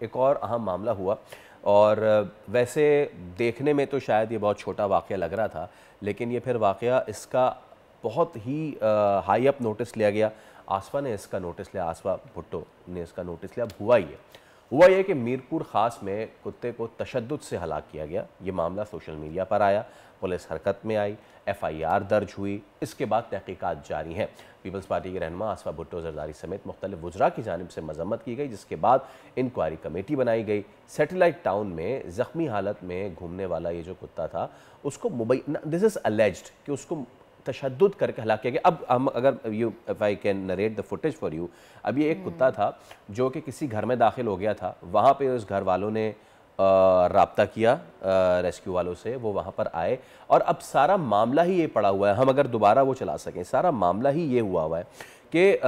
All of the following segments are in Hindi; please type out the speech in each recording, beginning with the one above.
एक और अहम मामला हुआ और वैसे देखने में तो शायद ये बहुत छोटा वाक़या लग रहा था, लेकिन ये फिर वाक़या इसका बहुत ही हाई अप नोटिस लिया गया। आसफा ने इसका नोटिस लिया, आसफा भुट्टो ने इसका नोटिस लिया। अब हुआ ये कि मीरपुर ख़ास में कुत्ते को तशद्दुद से हलाक किया गया। ये मामला सोशल मीडिया पर आया, पुलिस हरकत में आई, FIR दर्ज हुई। इसके बाद तहकीकात जारी हैं। पीपल्स पार्टी के रहनुमा आसफा भुट्टो जरदारी समेत मुख्तलिफ वुज़रा की जानिब से मजम्मत की गई, जिसके बाद इंक्वायरी कमेटी बनाई गई। सैटेलाइट टाउन में ज़ख्मी हालत में घूमने वाला ये जो कुत्ता था, उसको दिस इज़ अलेज्ड कि उसको तशद्दुद करके हलाक किया गया। अब हम अगर you if I can narrate the footage for you, अब ये एक कुत्ता था जो कि किसी घर में दाखिल हो गया था। वहाँ पे उस घर वालों ने राब्ता किया रेस्क्यू वालों से, वो वहाँ पर आए और अब सारा मामला ही ये पड़ा हुआ है। हम अगर दोबारा वो चला सकें, सारा मामला ही ये हुआ है कि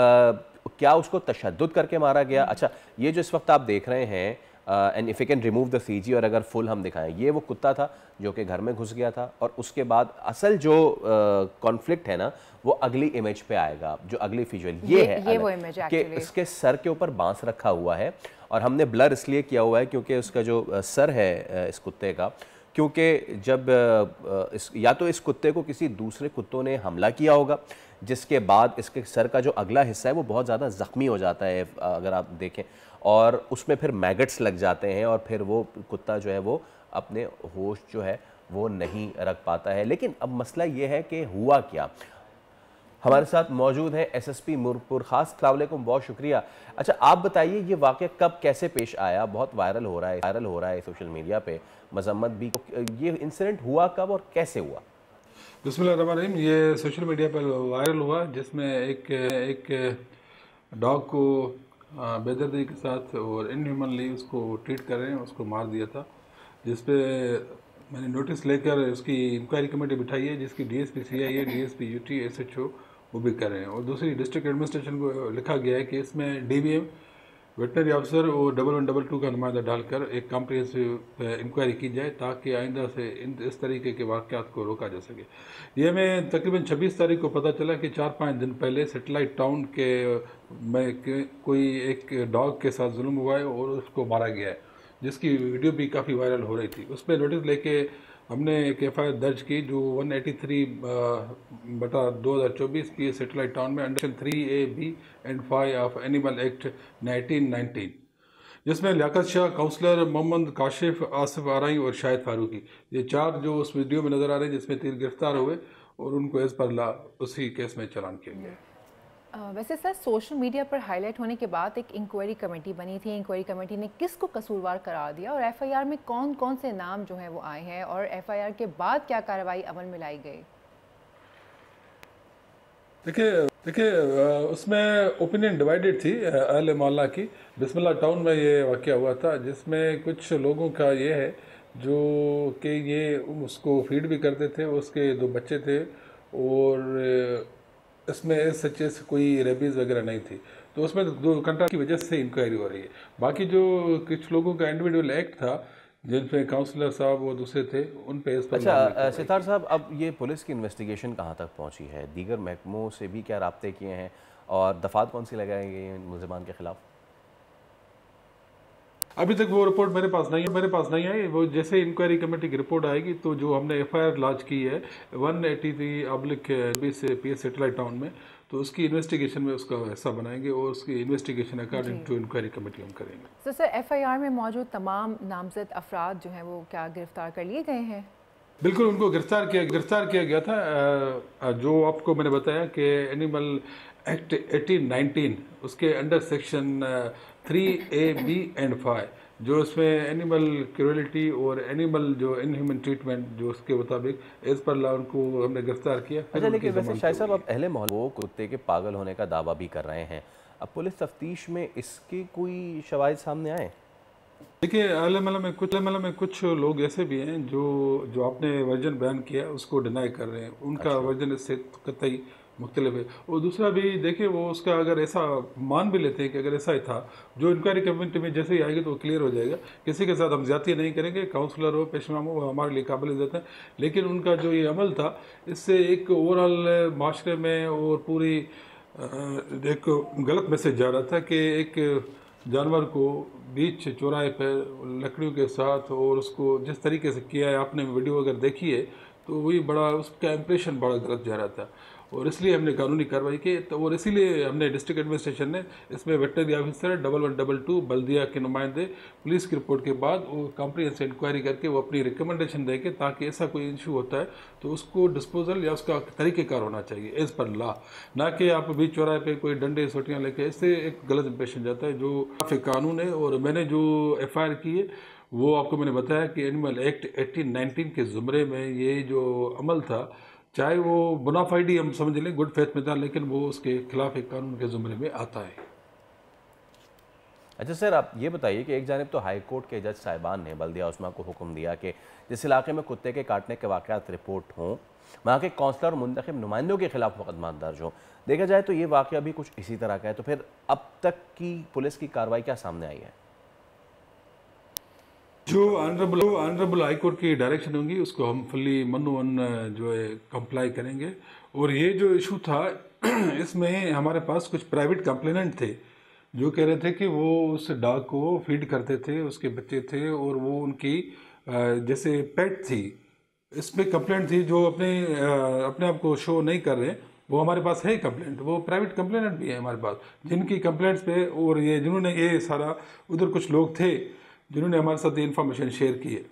क्या उसको तशद्दुद करके मारा गया। अच्छा, ये जो इस वक्त आप देख रहे हैं and if you can remove the CG और अगर फुल हम दिखाएं, ये वो कुत्ता था जो कि घर में घुस गया था और उसके बाद असल जो कॉन्फ्लिक्ट है ना, वो अगली इमेज पे आएगा। जो अगली विजुअल ये है वो इमेज कि इसके सर के ऊपर बांस रखा हुआ है और हमने ब्लर इसलिए किया हुआ है क्योंकि उसका जो सर है इस कुत्ते का, क्योंकि जब या तो इस कुत्ते को किसी दूसरे कुत्तों ने हमला किया होगा, जिसके बाद इसके सर का जो अगला हिस्सा है वो बहुत ज़्यादा ज़ख्मी हो जाता है अगर आप देखें, और उसमें फिर मैगट्स लग जाते हैं और फिर वो कुत्ता जो है वो अपने होश जो है वो नहीं रख पाता है। लेकिन अब मसला ये है कि हुआ क्या। हमारे साथ मौजूद है SSP मीरपुर ख़ास। अस्सलाम वालेकुम, बहुत शुक्रिया। अच्छा, आप बताइए ये वाक़या कब कैसे पेश आया? बहुत वायरल हो रहा है सोशल मीडिया पे, मजम्मत भी। ये इंसिडेंट हुआ कब और कैसे हुआ? बिस्मिल्लाहिर्रहमानिर्रहीम। ये सोशल मीडिया पर वायरल हुआ जिसमें एक डॉग को बेदर्दी के साथ और इनह्यूमनली उसको ट्रीट कर रहे हैं, उसको मार दिया था, जिस पे मैंने नोटिस लेकर उसकी इंक्वायरी कमेटी बिठाई है, जिसकी DSP CIA, DSP UT SHO वो भी कर रहे हैं। और दूसरी डिस्ट्रिक्ट एडमिनिस्ट्रेशन को लिखा गया है कि इसमें DVM वेटनरी ऑफिसर और 1112 का नुमाइंदा डालकर एक कॉम्प्रिहेंसिव इंक्वायरी की जाए ताकि आइंदा से इस तरीके के वाक़यात को रोका जा सके। ये हमें तकरीबन 26 तारीख को पता चला कि 4-5 दिन पहले सैटेलाइट टाउन के में कोई एक डॉग के साथ जुल्म हुआ है और उसको मारा गया है, जिसकी वीडियो भी काफ़ी वायरल हो रही थी। उस पर नोटिस लेके हमने एक FIR दर्ज की जो 183/2024 PS सैटेलाइट टाउन में under 3A, B and 5 of animal act 1919, जिसमें लियाकत शाह, काउंसलर मोहम्मद काशिफ, आसिफ आरई और शाहिद फारूकी, ये 4 जो उस वीडियो में नज़र आ रहे हैं, जिसमें 3 गिरफ्तार हुए और उनको एज पर ला उसी केस में चालान किया गया। वैसे सर, सोशल मीडिया पर हाईलाइट होने के बाद एक इंक्वायरी कमेटी बनी थी। इंक्वायरी कमेटी ने किसको कसूरवार करार दिया और FIR में कौन कौन से नाम जो हैं वो आए हैं और FIR के बाद क्या कार्रवाई अमल में लाई गई? देखिए उसमें ओपिनियन डिवाइडेड थी अहले मोहल्ला की। बिस्मिल्लाह टाउन में ये वाक़या हुआ था, जिसमें कुछ लोगों का ये है जो कि ये उसको फीड भी करते थे, उसके 2 बच्चे थे और इसमें सच्चे से कोई रेबीज़ वगैरह नहीं थी, तो उसमें 2 कंट्रा की वजह से इंक्वायरी हो रही है। बाकी जो कुछ लोगों का इंडिविजुअल एक्ट था, जिनमें काउंसलर साहब वो दूसरे थे, उन पे इस पर अच्छा सितार साहब, अब ये पुलिस की इन्वेस्टिगेशन कहाँ तक पहुँची है? दीगर महकमों से भी क्या राब्ते किए हैं और दफात कौन सी लगाई गई हैं मुलज़मान के खिलाफ? अभी तक वो रिपोर्ट मेरे पास नहीं आई। वो जैसे इंक्वायरी कमेटी की रिपोर्ट आएगी तो जो हमने FIR लॉन्च की है 183/20 से PS सैटेलाइट टाउन में, तो उसकी इन्वेस्टिगेशन में उसका हिस्सा बनाएंगे और उसकी investigation according to inquiry committee हम करेंगे। तो सर, FIR में मौजूद तमाम नामजद अफराद जो हैं वो क्या गिरफ्तार कर लिए गए हैं? बिल्कुल, उनको गिरफ्तार किया गया था। जो आपको मैंने बताया कि एनिमल एक्ट 1819 उसके under section 3A, B and 5, जो इसमें एनिमल क्रूएलिटी और एनिमल जो इनह्यूमन ट्रीटमेंट जो उसके मुताबिक एज पर लॉ उनको हमने गिरफ्तार किया। अच्छा, लेकिन वैसे शायद साहब, अब अहले मोहल्ले वो कुत्ते के पागल होने का दावा भी कर रहे हैं। अब पुलिस तफ्तीश में इसके कोई शवाहिद सामने आए? देखिए, अहले मोहल्ले में कुछ लोग ऐसे भी हैं जो आपने वर्जन बयान किया उसको डिनाई कर रहे हैं। उनका वर्जन इससे कतई मुख्तलिफ है। और दूसरा भी देखिए, वो उसका अगर ऐसा मान भी लेते हैं कि अगर ऐसा ही था, जो इंक्वायरी कमेटी में जैसे ही आएगी तो क्लियर हो जाएगा। किसी के साथ हम ज्यादती नहीं करेंगे, काउंसलर हो, पेशवाम हो, हमारे लिए काबिल इज़्ज़त है। लेकिन उनका जो ये अमल था, इससे एक ओवरऑल माशरे में और पूरी एक गलत मैसेज जा रहा था कि एक जानवर को बीच चौराहे पर लकड़ियों के साथ, और उसको जिस तरीके से किया है, आपने वीडियो अगर देखी है तो वही बड़ा उसका इम्प्रेशन बड़ा गलत जा रहा था, और इसलिए हमने कानूनी कार्रवाई की। तो और इसीलिए हमने डिस्ट्रिक्ट एडमिनिस्ट्रेशन ने इसमें वेटनरी ऑफिसर 1122 बल्दिया के नुमाइंदे पुलिस की रिपोर्ट के बाद वो कॉम्प्रिहेंसिव इंक्वायरी करके वो अपनी रिकमेंडेशन देके, ताकि ऐसा कोई इशू होता है तो उसको डिस्पोजल या उसका तरीक़ेकार होना चाहिए एज़ पर लॉ, ना कि आप बीच चौराहे पे कोई डंडे सोटियाँ लेके, इससे एक गलत इंप्रेशन जाता है जो काफ़ी कानून है। और मैंने जो FIR की है वो आपको मैंने बताया कि एनिमल एक्ट 1819 के ज़ुमरे में ये जो अमल था, चाहे वो बोनाफाइडी हम समझ लें, गुड फेथ में था, लेकिन वो उसके खिलाफ एक कानून के ज़ुमरे में आता है। अच्छा सर, आप ये बताइए कि एक जानिब तो हाई कोर्ट के जज साहिबान ने बल्दिया उस्मा को हुक्म दिया कि जिस इलाके में कुत्ते के काटने के वाक़यात रिपोर्ट हों, वहाँ के कौंसलर और मुंतखब नुमाइंदों के खिलाफ मुकदमा दर्ज हो। देखा जाए तो ये वाक़या भी कुछ इसी तरह का है, तो फिर अब तक की पुलिस की कार्रवाई क्या सामने आई है? जो ऑनरेबल हाई कोर्ट की डायरेक्शन होंगी उसको हम फुल्ली मन जो है कंप्लाई करेंगे। और ये जो इशू था इसमें हमारे पास कुछ प्राइवेट कंप्लेनेंट थे जो कह रहे थे कि वो उस डॉग को फीड करते थे, उसके बच्चे थे और वो उनकी जैसे पेट थी। इसमें कंप्लेंट थी जो अपने आप को शो नहीं कर रहे, वो हमारे पास है कंप्लेंट, वो प्राइवेट कंप्लेनेंट भी है हमारे पास जिनकी कंप्लेंट्स पे, और ये जिन्होंने ये सारा, उधर कुछ लोग थे जिन्होंने हमारे साथ ये इन्फॉर्मेशन शेयर की है,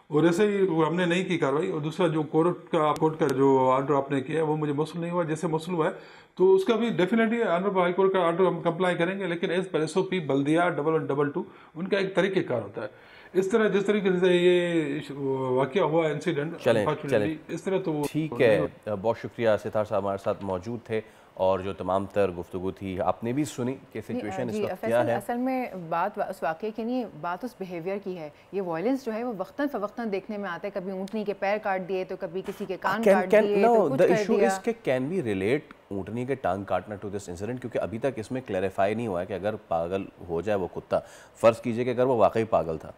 और ऐसे ही वो हमने नहीं की कार्रवाई। और दूसरा जो कोर्ट का जो ऑर्डर आपने किया वो मुझे मौसूल नहीं हुआ, जैसे मौसूल हुआ है तो उसका भी डेफिनेटली ऑनरेबल हाई कोर्ट का ऑर्डर हम कंप्लाई करेंगे, लेकिन एज पर SOP बल्दिया 1122 उनका एक तरीक़ेकार होता है। इस तरह जिस तरीके से ये वाक़या हुआ इंसिडेंट, चलें इस तरह तो ठीक है। बहुत शुक्रिया, सितार साहब हमारे साथ मौजूद थे और जो तमाम तर गुफ्तगू थी आपने भी सुनी कि सिचुएशन इस वक्त क्या है। असल में बात उस वाक़े की नहीं, बात उस बिहेवियर की है। ये वायलेंस जो है वो वक्तन फ़वक्तन देखने में आता है, कभी ऊँटनी के पैर काट दिए तो कभी किसी के कान काट दिए तो कुछ कर दिया। कैन वी रिलेट ऊँटनी के टांग काटना टू दिस इंसिडेंट, क्योंकि अभी तक इसमें क्लैरिफाई नहीं हुआ है कि अगर पागल हो जाए वो कुत्ता, फ़र्ज़ कीजिए कि अगर वो वाकई पागल था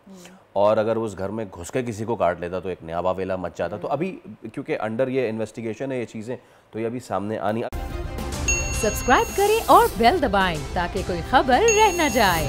और अगर उस घर में घुस के किसी को काट लेता तो एक नया वावेला मच जाता। तो अभी क्योंकि अंडर ये इन्वेस्टिगेशन है ये चीज़ें, तो ये अभी सामने आनी। सब्सक्राइब करें और बेल दबाएं ताकि कोई खबर रह न जाए।